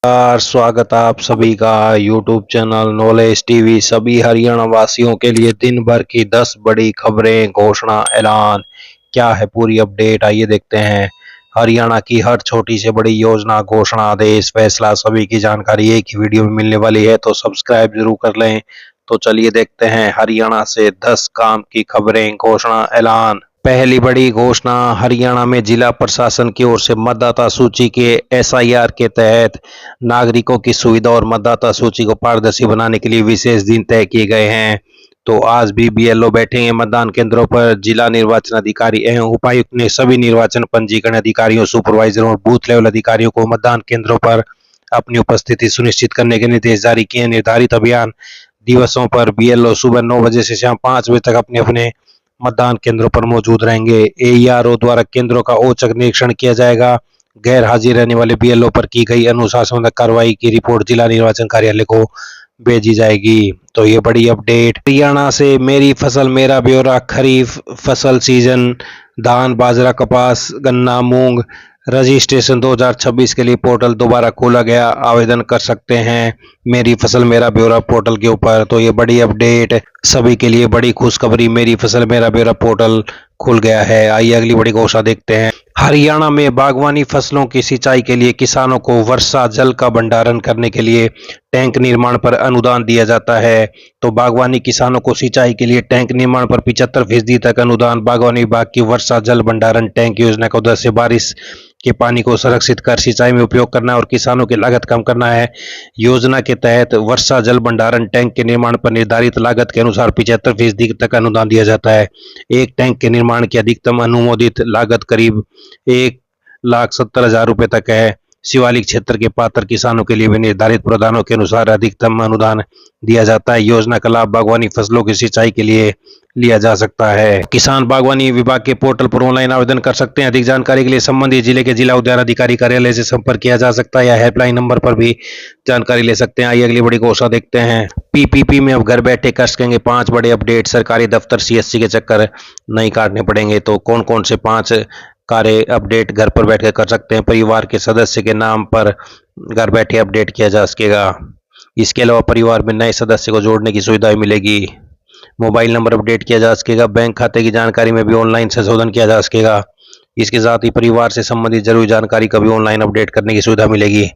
स्वागत आप सभी का यूट्यूब चैनल नॉलेज टीवी। सभी हरियाणा वासियों के लिए दिन भर की 10 बड़ी खबरें, घोषणा, ऐलान। क्या है पूरी अपडेट, आइए देखते हैं। हरियाणा की हर छोटी से बड़ी योजना, घोषणा, आदेश, फैसला, सभी की जानकारी एक ही वीडियो में मिलने वाली है, तो सब्सक्राइब जरूर कर लें। तो चलिए देखते हैं हरियाणा से 10 काम की खबरें, घोषणा, ऐलान। पहली बड़ी घोषणा, हरियाणा में जिला प्रशासन की ओर से मतदाता सूची के एसआईआर के तहत नागरिकों की सुविधा और मतदाता सूची को पारदर्शी बनाने के लिए विशेष दिन तय किए गए हैं। तो आज भी बीएलओ बैठेंगे मतदान केंद्रों पर। जिला निर्वाचन अधिकारी एवं उपायुक्त ने सभी निर्वाचन पंजीकरण अधिकारियों, सुपरवाइजरों और बूथ लेवल अधिकारियों को मतदान केंद्रों पर अपनी उपस्थिति सुनिश्चित करने के निर्देश जारी किए। निर्धारित अभियान दिवसों पर बीएलओ सुबह 9 बजे से शाम 5 बजे तक अपने अपने मतदान केंद्रों पर मौजूद रहेंगे। एईआरओ द्वारा केंद्रों का औचक निरीक्षण किया जाएगा। गैर हाजिर रहने वाले बीएलओ पर की गई अनुशासनात्मक कार्रवाई की रिपोर्ट जिला निर्वाचन कार्यालय को भेजी जाएगी। तो ये बड़ी अपडेट। हरियाणा से मेरी फसल मेरा ब्यौरा। खरीफ फसल सीजन, धान, बाजरा, कपास, गन्ना, मूंग रजिस्ट्रेशन 2026 के लिए पोर्टल दोबारा खोला गया। आवेदन कर सकते हैं मेरी फसल मेरा ब्यौरा पोर्टल के ऊपर। तो ये बड़ी अपडेट सभी के लिए, बड़ी खुशखबरी। मेरी फसल मेरा ब्यौरा पोर्टल खुल गया है। आइए अगली बड़ी घोषणा देखते हैं। हरियाणा में बागवानी फसलों की सिंचाई के लिए किसानों को वर्षा जल का भंडारण करने के लिए टैंक निर्माण पर अनुदान दिया जाता है। तो बागवानी किसानों को सिंचाई के लिए टैंक निर्माण पर 75% तक अनुदान। बागवानी विभाग की वर्षा जल भंडारण टैंक योजना का उद्देश्य बारिश के पानी को संरक्षित कर सिंचाई में उपयोग करना और किसानों की लागत कम करना है। योजना के तहत वर्षा जल भंडारण टैंक के निर्माण पर निर्धारित लागत के अनुसार 75% तक अनुदान दिया जाता है। एक टैंक के निर्माण की अधिकतम अनुमोदित लागत करीब 1,70,000 रुपये तक है। शिवालिक क्षेत्र के पात्र किसानों के लिए भी निर्धारित प्रावधानों के अनुसार अधिकतम अनुदान दिया जाता है। योजना का लाभ बागवानी फसलों की सिंचाई के लिए लिया जा सकता है। किसान बागवानी विभाग के पोर्टल पर ऑनलाइन आवेदन कर सकते हैं। अधिक जानकारी के लिए संबंधित जिले के जिला उद्यान अधिकारी कार्यालय से संपर्क किया जा सकता है या हेल्पलाइन नंबर पर भी जानकारी ले सकते हैं। आइए अगली बड़ी घोषणा देखते हैं। पीपीपी में अब घर बैठे कर सकेंगे 5 बड़े अपडेट। सरकारी दफ्तर सीएससी के चक्कर नहीं काटने पड़ेंगे। तो कौन कौन से 5 कार्य अपडेट घर पर बैठकर कर सकते हैं? परिवार के सदस्य के नाम पर घर बैठे अपडेट किया जा सकेगा। इसके अलावा परिवार में नए सदस्य को जोड़ने की सुविधा मिलेगी। मोबाइल नंबर अपडेट किया जा सकेगा। बैंक खाते की जानकारी में भी ऑनलाइन संशोधन किया जा सकेगा। इसके साथ ही परिवार से संबंधित जरूरी जानकारी का भी ऑनलाइन अपडेट करने की सुविधा मिलेगी।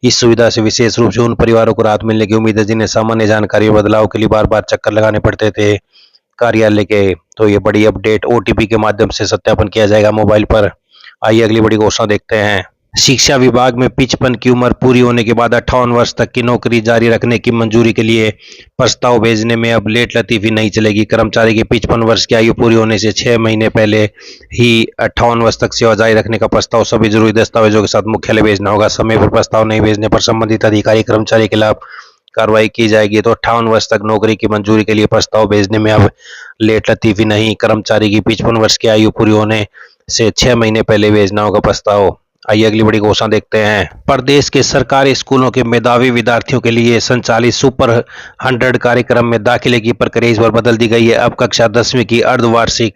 इस सुविधा से विशेष रूप से उन परिवारों को राहत मिलने की उम्मीद है जिन्हें सामान्य जानकारी बदलाव के लिए बार बार चक्कर लगाने पड़ते थे कार्यालय के। तो ये बड़ी अपडेट ओटीपी के माध्यम से सत्यापन किया जाएगा मोबाइल पर। आइए अगली बड़ी घोषणा देखते हैं। शिक्षा विभाग में 55 की उम्र पूरी होने के बाद 58 वर्ष तक की नौकरी जारी रखने की मंजूरी के लिए प्रस्ताव भेजने में अब लेट लतीफी नहीं चलेगी। कर्मचारी की 55 वर्ष की आयु पूरी होने से 6 महीने पहले ही 58 वर्ष तक सेवा जारी रखने का प्रस्ताव सभी जरूरी दस्तावेजों के साथ मुख्यालय भेजना होगा। समय पर प्रस्ताव नहीं भेजने पर संबंधित अधिकारी कर्मचारी के खिलाफ कार्रवाई की जाएगी। तो 58 वर्ष तक नौकरी की मंजूरी के लिए प्रस्ताव भेजने में अब लेट लतीफी नहीं। कर्मचारी की 55 वर्ष की आयु पूरी होने से 6 महीने पहले भेजना होगा प्रस्ताव। आइए अगली बड़ी घोषणा देखते हैं। प्रदेश के सरकारी स्कूलों के मेधावी विद्यार्थियों के लिए संचालित सुपर 100 कार्यक्रम में दाखिले की प्रक्रिया इस बार बदल दी गई है। अब कक्षा 10वीं की अर्धवार्षिक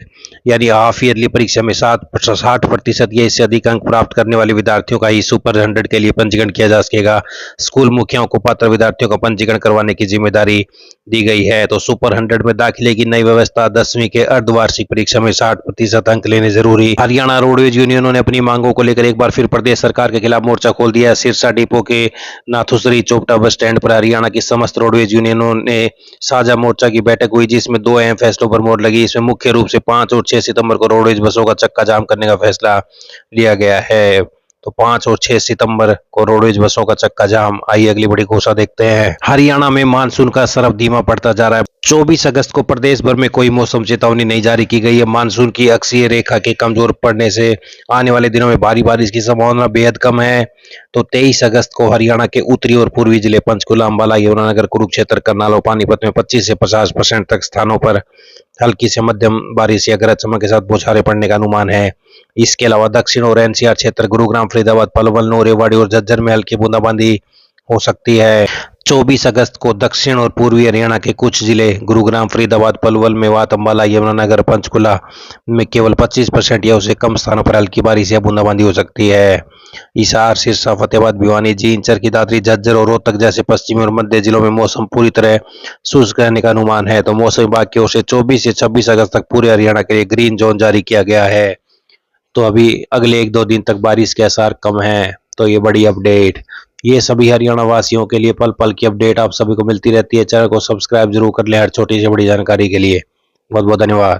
यानी हाफ ईयरली परीक्षा में 60% या इससे अधिक अंक प्राप्त करने वाले विद्यार्थियों का ही सुपर 100 के लिए पंजीकरण किया जा सकेगा। स्कूल मुखियाओं को पात्र विद्यार्थियों का पंजीकरण करवाने की जिम्मेदारी दी गई है। तो सुपर 100 में दाखिले की नई व्यवस्था, 10वीं के अर्धवार्षिक परीक्षा में 60% अंक लेने जरूरी। हरियाणा रोडवेज यूनियनों ने अपनी मांगों को लेकर एक बार फिर प्रदेश सरकार के खिलाफ मोर्चा खोल दिया है। सिरसा डिपो के नाथुसरी चोपटा बस स्टैंड पर हरियाणा की समस्त रोडवेज यूनियनों ने साझा मोर्चा की बैठक हुई, जिसमें 2 अहम फैसलों पर मोहर लगी। इसमें मुख्य रूप से 5 और 6 सितंबर को रोडवेज बसों का चक्का जाम करने का फैसला लिया गया है। तो 5 और 6 सितंबर को रोडवेज बसों का चक्का जाम। आइए अगली बड़ी घोषणा देखते हैं। हरियाणा में मानसून का असर अब धीमा पड़ता जा रहा है। 24 अगस्त को प्रदेश भर में कोई मौसम चेतावनी नहीं जारी की गई है। मानसून की अक्षीय रेखा के कमजोर पड़ने से आने वाले दिनों में भारी बारिश की संभावना बेहद कम है। तो 23 अगस्त को हरियाणा के उत्तरी और पूर्वी जिले पंचकुला, अंबाला, यमुनानगर, कुरुक्षेत्र, करनाल और पानीपत में 25 से 50% तक स्थानों पर हल्की से मध्यम बारिश या गरज चमक के साथ बौछारें पड़ने का अनुमान है। इसके अलावा दक्षिण और एनसीआर क्षेत्र, गुरुग्राम, फरीदाबाद, पलवल, नौ, रेवाड़ी और झज्जर में हल्की बूंदाबांदी हो सकती है। 24 अगस्त को दक्षिण और पूर्वी हरियाणा के कुछ जिले गुरुग्राम, फरीदाबाद, पलवल, मेवात, अंबाला, यमुनानगर, पंचकुला में केवल 25% या उससे कम स्थानों पर हल्की बारिश या बूंदाबांदी हो सकती है। हिसार, सिरसा, फतेहाबाद, भिवानी, जींद, चरखी दादरी, झज्जर और रोहतक जैसे पश्चिमी और मध्य जिलों में मौसम पूरी तरह शुष्क रहने का अनुमान है। तो मौसम विभाग की ओर से 24 से 26 अगस्त तक पूरे हरियाणा के लिए ग्रीन जोन जारी किया गया है। तो अभी अगले 1-2 दिन तक बारिश के आसार कम हैं। तो ये बड़ी अपडेट, ये सभी हरियाणा वासियों के लिए पल पल की अपडेट आप सभी को मिलती रहती है। चैनल को सब्सक्राइब जरूर कर लें हर छोटी से बड़ी जानकारी के लिए। बहुत बहुत धन्यवाद।